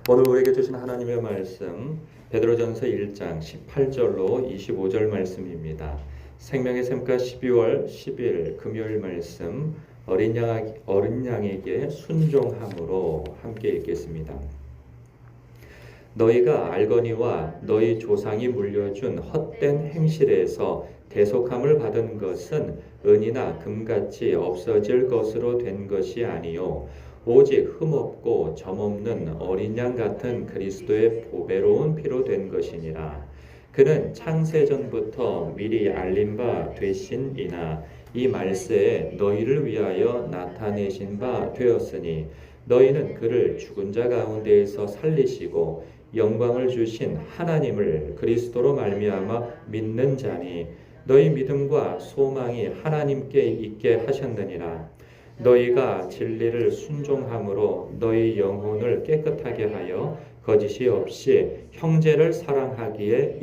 오늘 우리에게 주신 하나님의 말씀 베드로전서 1장 18절로 25절 말씀입니다. 생명의 샘가 12월 10일 금요일 말씀 어린 양에게 순종함으로 함께 읽겠습니다. 너희가 알거니와 너희 조상이 물려준 헛된 행실에서 대속함을 받은 것은 은이나 금같이 없어질 것으로 된 것이 아니요 오직 흠없고 점없는 어린 양 같은 그리스도의 보배로운 피로 된 것이니라. 그는 창세전부터 미리 알린 바 되신이나 이 말세에 너희를 위하여 나타내신 바 되었으니 너희는 그를 죽은 자 가운데에서 살리시고 영광을 주신 하나님을 그리스도로 말미암아 믿는 자니 너희 믿음과 소망이 하나님께 있게 하셨느니라. 너희가 진리를 순종함으로 너희 영혼을 깨끗하게 하여 거짓이 없이 형제를 사랑하기에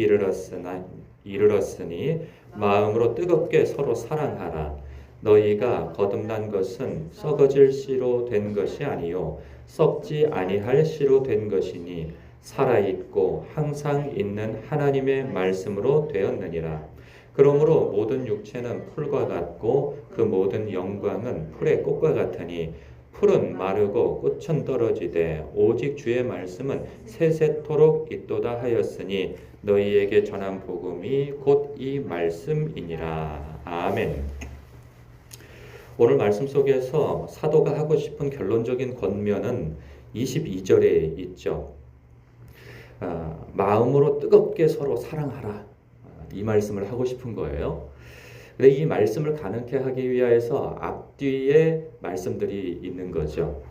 이르렀으니 마음으로 뜨겁게 서로 사랑하라. 너희가 거듭난 것은 썩어질 씨로 된 것이 아니요 썩지 아니할 씨로 된 것이니 살아있고 항상 있는 하나님의 말씀으로 되었느니라. 그러므로 모든 육체는 풀과 같고 그 모든 영광은 풀의 꽃과 같으니 풀은 마르고 꽃은 떨어지되 오직 주의 말씀은 세세토록 있도다 하였으니 너희에게 전한 복음이 곧 이 말씀이니라. 아멘. 오늘 말씀 속에서 사도가 하고 싶은 결론적인 권면은 22절에 있죠. 마음으로 뜨겁게 서로 사랑하라. 이 말씀을 하고 싶은 거예요. 근데 이 말씀을 가능케 하기 위해서 앞뒤에 말씀들이 있는 거죠.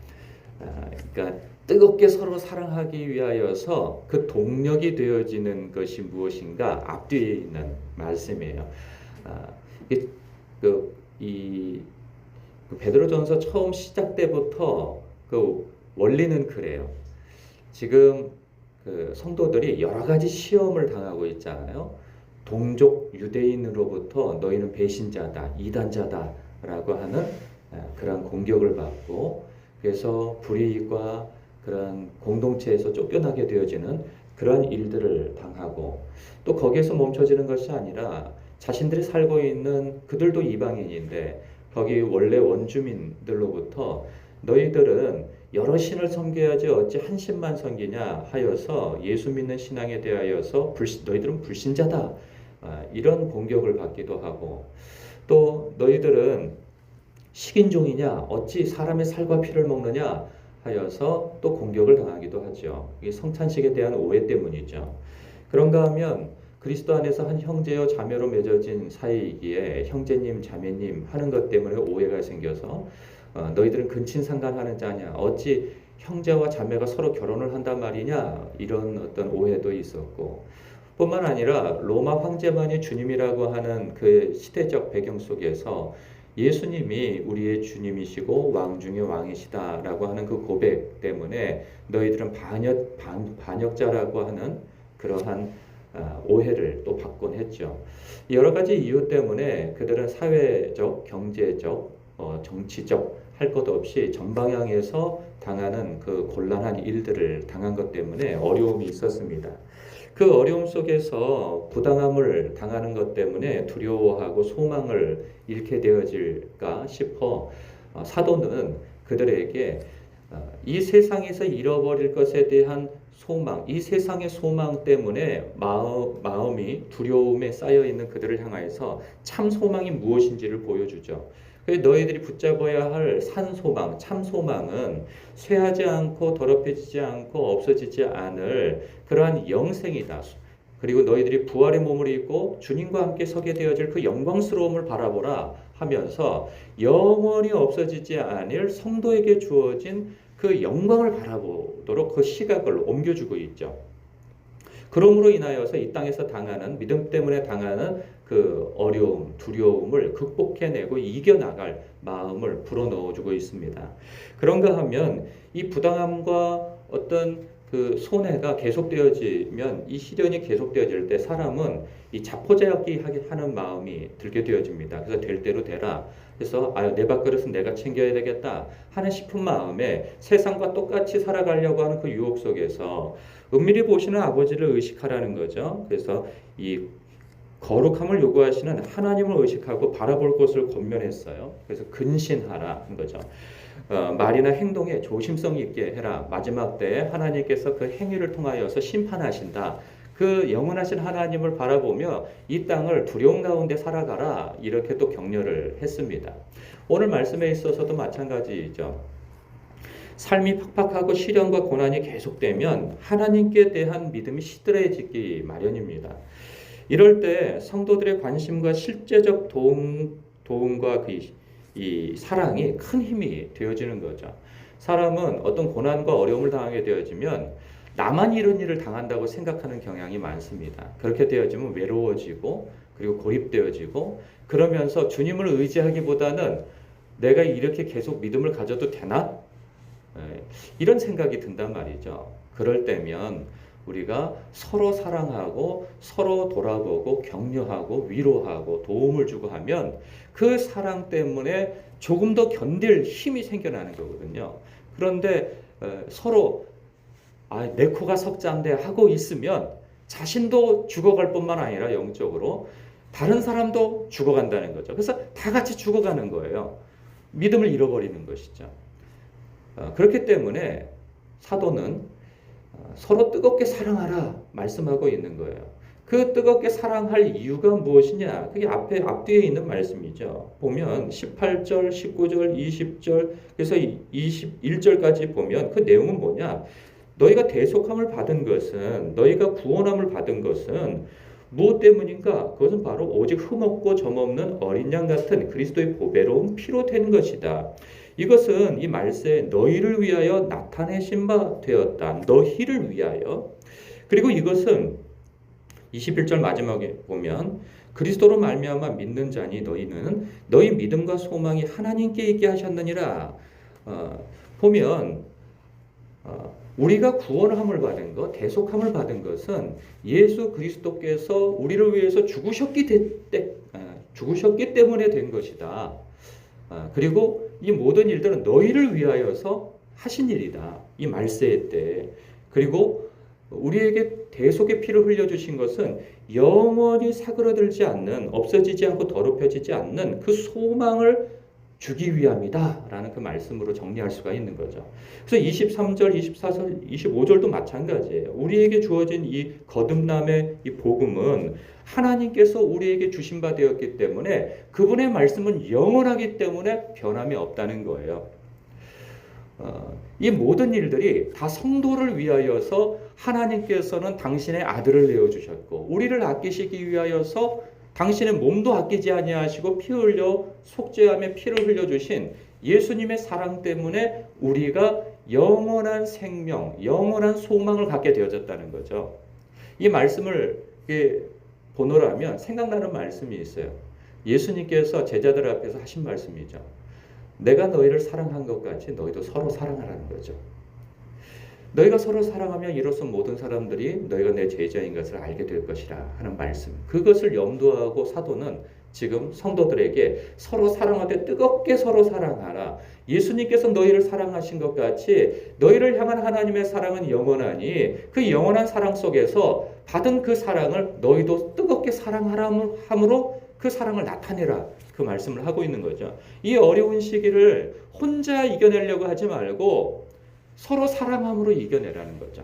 그러니까 뜨겁게 서로 사랑하기 위하여서 그 동력이 되어지는 것이 무엇인가 앞뒤에 있는 말씀이에요. 이 베드로전서 처음 시작 때부터 그 원리는 그래요. 지금 그 성도들이 여러 가지 시험을 당하고 있잖아요. 동족 유대인으로부터 너희는 배신자다, 이단자다라고 하는 그런 공격을 받고 그래서 불의와 그런 공동체에서 쫓겨나게 되어지는 그런 일들을 당하고 또 거기에서 멈춰지는 것이 아니라 자신들이 살고 있는 그들도 이방인인데 거기 원래 원주민들로부터 너희들은 여러 신을 섬겨야지 어찌 한 신만 섬기냐 하여서 예수 믿는 신앙에 대하여서 너희들은 불신자다. 이런 공격을 받기도 하고 또 너희들은 식인종이냐 어찌 사람의 살과 피를 먹느냐 하여서 또 공격을 당하기도 하죠. 이게 성찬식에 대한 오해 때문이죠. 그런가 하면 그리스도 안에서 한 형제여 자매로 맺어진 사이이기에 형제님 자매님 하는 것 때문에 오해가 생겨서 너희들은 근친상간하는 자냐 어찌 형제와 자매가 서로 결혼을 한단 말이냐 이런 어떤 오해도 있었고 뿐만 아니라 로마 황제만이 주님이라고 하는 그 시대적 배경 속에서 예수님이 우리의 주님이시고 왕 중의 왕이시다라고 하는 그 고백 때문에 너희들은 반역자라고 하는 그러한 오해를 또 받곤 했죠. 여러 가지 이유 때문에 그들은 사회적, 경제적, 정치적 할 것 없이 전방향에서 당하는 그 곤란한 일들을 당한 것 때문에 어려움이 있었습니다. 그 어려움 속에서 부당함을 당하는 것 때문에 두려워하고 소망을 잃게 되어질까 싶어 사도는 그들에게 이 세상에서 잃어버릴 것에 대한 소망, 이 세상의 소망 때문에 마음이 두려움에 쌓여 있는 그들을 향하여서 참 소망이 무엇인지를 보여주죠. 너희들이 붙잡아야 할 산소망, 참소망은 쇠하지 않고 더럽혀지지 않고 없어지지 않을 그러한 영생이다. 그리고 너희들이 부활의 몸을 입고 주님과 함께 서게 되어질 그 영광스러움을 바라보라 하면서 영원히 없어지지 않을 성도에게 주어진 그 영광을 바라보도록 그 시각을 옮겨주고 있죠. 그러므로 인하여서 이 땅에서 당하는 믿음 때문에 당하는 그 어려움, 두려움을 극복해내고 이겨나갈 마음을 불어넣어주고 있습니다. 그런가 하면 이 부당함과 어떤 그 손해가 계속되어지면 이 시련이 계속되어질 때 사람은 이 자포자기 하는 마음이 들게 되어집니다. 그래서 될 대로 되라. 그래서 내 밥그릇은 내가 챙겨야 되겠다 하는 싶은 마음에 세상과 똑같이 살아가려고 하는 그 유혹 속에서 은밀히 보시는 아버지를 의식하라는 거죠. 그래서 이 거룩함을 요구하시는 하나님을 의식하고 바라볼 것을 권면했어요. 그래서 근신하라는 거죠. 말이나 행동에 조심성 있게 해라. 마지막 때에 하나님께서 그 행위를 통하여서 심판하신다. 그 영원하신 하나님을 바라보며 이 땅을 두려움 가운데 살아가라. 이렇게 또 격려를 했습니다. 오늘 말씀에 있어서도 마찬가지죠. 삶이 팍팍하고 시련과 고난이 계속되면 하나님께 대한 믿음이 시들해지기 마련입니다. 이럴 때 성도들의 관심과 실제적 도움과 이 사랑이 큰 힘이 되어지는 거죠. 사람은 어떤 고난과 어려움을 당하게 되어지면 나만 이런 일을 당한다고 생각하는 경향이 많습니다. 그렇게 되어지면 외로워지고 그리고 고립되어지고 그러면서 주님을 의지하기보다는 내가 이렇게 계속 믿음을 가져도 되나? 이런 생각이 든단 말이죠. 그럴 때면 우리가 서로 사랑하고 서로 돌아보고 격려하고 위로하고 도움을 주고 하면 그 사랑 때문에 조금 더 견딜 힘이 생겨나는 거거든요. 그런데 서로 내 코가 석자인데 하고 있으면 자신도 죽어갈 뿐만 아니라 영적으로 다른 사람도 죽어간다는 거죠. 그래서 다 같이 죽어가는 거예요. 믿음을 잃어버리는 것이죠. 그렇기 때문에 사도는 서로 뜨겁게 사랑하라 말씀하고 있는 거예요. 그 뜨겁게 사랑할 이유가 무엇이냐? 그게 앞뒤에 있는 말씀이죠. 보면 18절, 19절, 20절, 그래서 21절까지 보면 그 내용은 뭐냐? 너희가 대속함을 받은 것은, 너희가 구원함을 받은 것은 무엇 때문인가? 그것은 바로 오직 흠없고 점없는 어린 양 같은 그리스도의 보배로운 피로 된 것이다. 이것은 이 말세에 너희를 위하여 나타내신 바 되었다. 너희를 위하여. 그리고 이것은 21절 마지막에 보면 그리스도로 말미암아 믿는 자니 너희는 너희 믿음과 소망이 하나님께 있게 하셨느니라. 보면 우리가 구원함을 받은 것, 대속함을 받은 것은 예수 그리스도께서 우리를 위해서 죽으셨기 때문에 된 것이다. 그리고 이 모든 일들은 너희를 위하여서 하신 일이다. 이 말세 때. 그리고 우리에게 대속의 피를 흘려주신 것은 영원히 사그러들지 않는, 없어지지 않고 더럽혀지지 않는 그 소망을 주기 위함이다. 라는 그 말씀으로 정리할 수가 있는 거죠. 그래서 23절, 24절, 25절도 마찬가지예요. 우리에게 주어진 이 거듭남의 이 복음은 하나님께서 우리에게 주신 바 되었기 때문에 그분의 말씀은 영원하기 때문에 변함이 없다는 거예요. 이 모든 일들이 다 성도를 위하여서 하나님께서는 당신의 아들을 내어주셨고 우리를 아끼시기 위하여서 당신의 몸도 아끼지 아니하시고 피 흘려 속죄함에 피를 흘려주신 예수님의 사랑 때문에 우리가 영원한 생명, 영원한 소망을 갖게 되어졌다는 거죠. 이 말씀을 보노라면 생각나는 말씀이 있어요. 예수님께서 제자들 앞에서 하신 말씀이죠. 내가 너희를 사랑한 것 같이 너희도 서로 사랑하라는 거죠. 너희가 서로 사랑하면 이로써 모든 사람들이 너희가 내 제자인 것을 알게 될 것이라 하는 말씀. 그것을 염두하고 사도는 지금 성도들에게 서로 사랑하되 뜨겁게 서로 사랑하라. 예수님께서 너희를 사랑하신 것 같이 너희를 향한 하나님의 사랑은 영원하니 그 영원한 사랑 속에서 받은 그 사랑을 너희도 뜨겁게 사랑하므로 그 사랑을 나타내라. 그 말씀을 하고 있는 거죠. 이 어려운 시기를 혼자 이겨내려고 하지 말고 서로 사랑함으로 이겨내라는 거죠.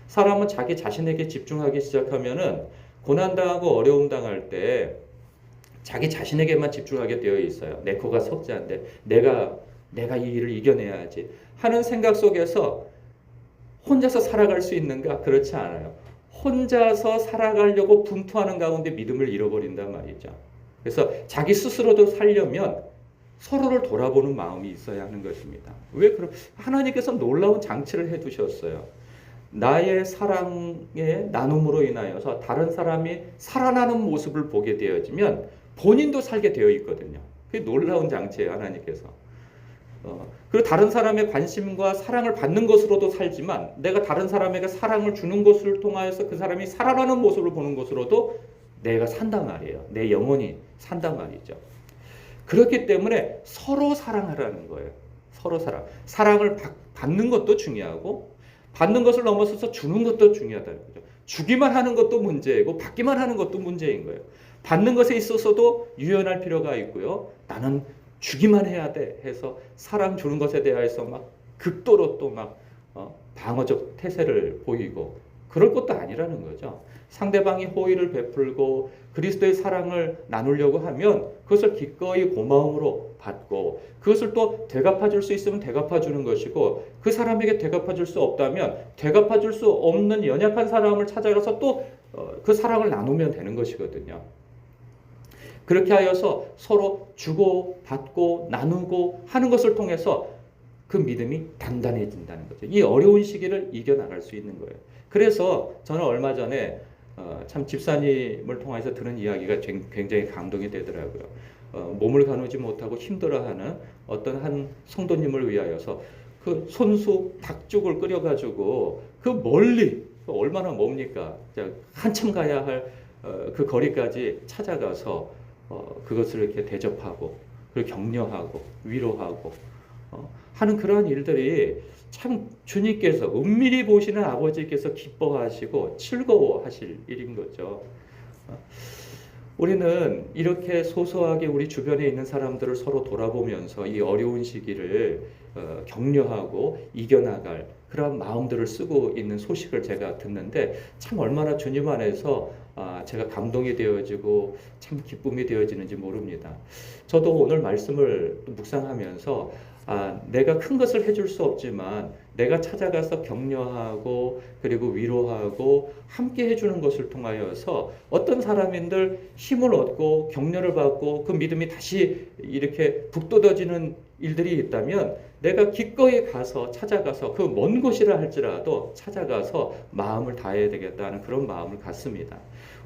사람은 자기 자신에게 집중하기 시작하면은 고난당하고 어려움 당할 때 자기 자신에게만 집중하게 되어 있어요. 내 코가 석자인데 내가 이 일을 이겨내야지 하는 생각 속에서 혼자서 살아갈 수 있는가? 그렇지 않아요. 혼자서 살아가려고 분투하는 가운데 믿음을 잃어버린단 말이죠. 그래서 자기 스스로도 살려면 서로를 돌아보는 마음이 있어야 하는 것입니다. 왜 그럼 하나님께서 놀라운 장치를 해두셨어요. 나의 사랑의 나눔으로 인하여서 다른 사람이 살아나는 모습을 보게 되어지면 본인도 살게 되어 있거든요. 그게 놀라운 장치예요, 하나님께서. 그리고 다른 사람의 관심과 사랑을 받는 것으로도 살지만 내가 다른 사람에게 사랑을 주는 것을 통하여서 그 사람이 살아가는 모습을 보는 것으로도 내가 산단 말이에요. 내 영혼이 산단 말이죠. 그렇기 때문에 서로 사랑하라는 거예요. 서로 사랑. 사랑을 받는 것도 중요하고 받는 것을 넘어서서 주는 것도 중요하다는 거죠. 주기만 하는 것도 문제이고 받기만 하는 것도 문제인 거예요. 받는 것에 있어서도 유연할 필요가 있고요. 나는 주기만 해야 돼 해서 사랑 주는 것에 대해서 막 극도로 또 막 방어적 태세를 보이고 그럴 것도 아니라는 거죠. 상대방이 호의를 베풀고 그리스도의 사랑을 나누려고 하면 그것을 기꺼이 고마움으로 받고 그것을 또 되갚아 줄 수 있으면 되갚아 주는 것이고 그 사람에게 되갚아 줄 수 없다면 되갚아 줄 수 없는 연약한 사람을 찾아가서 또 그 사랑을 나누면 되는 것이거든요. 그렇게 하여서 서로 주고 받고 나누고 하는 것을 통해서 그 믿음이 단단해진다는 거죠. 이 어려운 시기를 이겨나갈 수 있는 거예요. 그래서 저는 얼마 전에 참 집사님을 통해서 들은 이야기가 굉장히 감동이 되더라고요. 몸을 가누지 못하고 힘들어하는 어떤 한 성도님을 위하여서 그 손수 닭죽을 끓여가지고 그 멀리 얼마나 멉니까? 한참 가야 할 그 거리까지 찾아가서 그것을 이렇게 대접하고 그리고 격려하고 위로하고 하는 그러한 일들이 참 주님께서 은밀히 보시는 아버지께서 기뻐하시고 즐거워하실 일인 거죠. 우리는 이렇게 소소하게 우리 주변에 있는 사람들을 서로 돌아보면서 이 어려운 시기를 격려하고 이겨나갈 그런 마음들을 쓰고 있는 소식을 제가 듣는데 참 얼마나 주님 안에서 제가 감동이 되어지고 참 기쁨이 되어지는지 모릅니다. 저도 오늘 말씀을 묵상하면서 내가 큰 것을 해줄 수 없지만 내가 찾아가서 격려하고 그리고 위로하고 함께 해주는 것을 통하여서 어떤 사람인들 힘을 얻고 격려를 받고 그 믿음이 다시 이렇게 북돋아지는 일들이 있다면 내가 기꺼이 가서 찾아가서 그 먼 곳이라 할지라도 찾아가서 마음을 다해야 되겠다는 그런 마음을 갖습니다.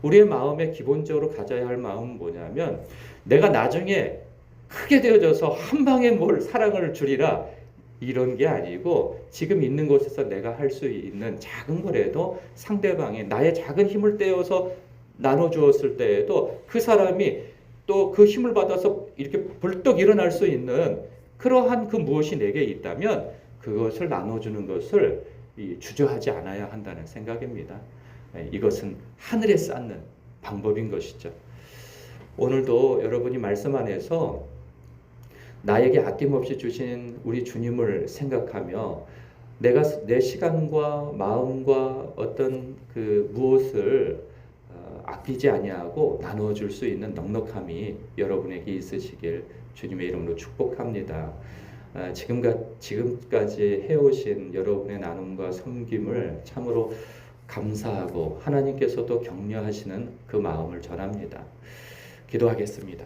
우리의 마음에 기본적으로 가져야 할 마음은 뭐냐면 내가 나중에 크게 되어져서 한 방에 뭘 사랑을 주리라 이런 게 아니고 지금 있는 곳에서 내가 할 수 있는 작은 거라도 상대방이 나의 작은 힘을 떼어서 나눠주었을 때에도 그 사람이 또 그 힘을 받아서 이렇게 벌떡 일어날 수 있는 그러한 그 무엇이 내게 있다면 그것을 나눠주는 것을 주저하지 않아야 한다는 생각입니다. 이것은 하늘에 쌓는 방법인 것이죠. 오늘도 여러분이 말씀 안에서 나에게 아낌없이 주신 우리 주님을 생각하며 내가 내 시간과 마음과 어떤 그 무엇을 아끼지 아니하고 나누어 줄 수 있는 넉넉함이 여러분에게 있으시길 주님의 이름으로 축복합니다. 지금까지 해오신 여러분의 나눔과 섬김을 참으로 감사하고 하나님께서도 격려하시는 그 마음을 전합니다. 기도하겠습니다.